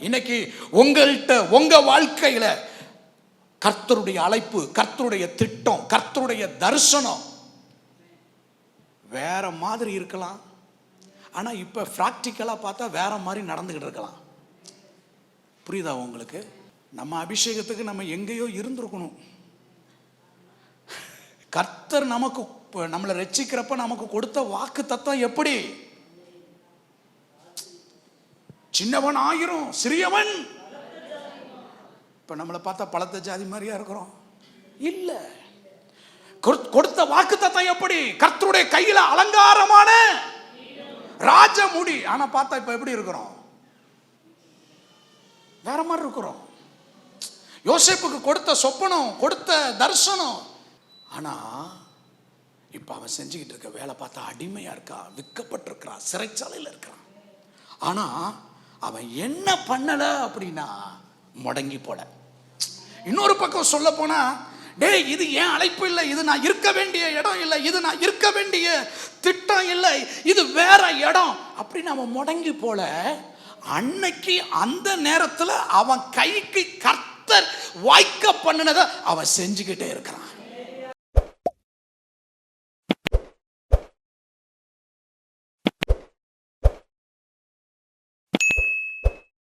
இன்னைக்கு உங்கள்கிட்ட உங்க வாழ்க்கையில கர்த்தருடைய அழைப்பு, கர்த்தருடைய திட்டம், கர்த்தருடைய தரிசனம் வேற மாதிரி இருக்கலாம். ஆனா இப்ப பிராக்டிக்கலா பார்த்தா வேற மாதிரி நடந்துகிட்டு இருக்கலாம். புரியுதா உங்களுக்கு? நம்ம அபிஷேகத்துக்கு நம்ம எங்கேயோ இருந்திருக்கணும். கர்த்தர் நமக்கு நம்மளை ரட்சிக்கிறப்ப நமக்கு கொடுத்த வாக்கு தத்தம் எப்படி? சின்னவன் ஆயிரும் சிறியவன். இப்ப நம்மளை பார்த்தா பலத்த ஜாதி மாதிரியா இருக்கிறோம்? இல்ல. கொடுத்த வாக்கு தத்தம் எப்படி? கர்த்தருடைய கையில அலங்காரமான ராஜமுடி. ஆனா பார்த்தா இப்ப எப்படி இருக்கிறோம்? வேற மாதிரி இருக்கிறோம். யோசேப்புக்கு கொடுத்த சொப்பனம், கொடுத்த தரிசனம். ஆனா இப்ப அவன் செஞ்சுக்கிட்டு இருக்க வேலை பார்த்தா அடிமையா இருக்கா, விற்கப்பட்டிருக்கிறான், சிறைச்சாலையில் இருக்கிறான். ஆனா அவன் என்ன பண்ணல அப்படின்னா முடங்கி போல. இன்னொரு பக்கம் சொல்ல போனா, டேய் இது ஏன் அழைப்பு இல்லை, இது நான் இருக்க வேண்டிய இடம் இல்லை, இது நான் இருக்க வேண்டிய திட்டம் இல்லை, இது வேற இடம் அப்படின்னு அவன் முடங்கி போல. அன்னைக்கு அந்த நேரத்தில் அவன் கைக்கு கர்த்தர் வாய்க்க பண்ணினதை அவன் செஞ்சுக்கிட்டே இருக்கிறான்.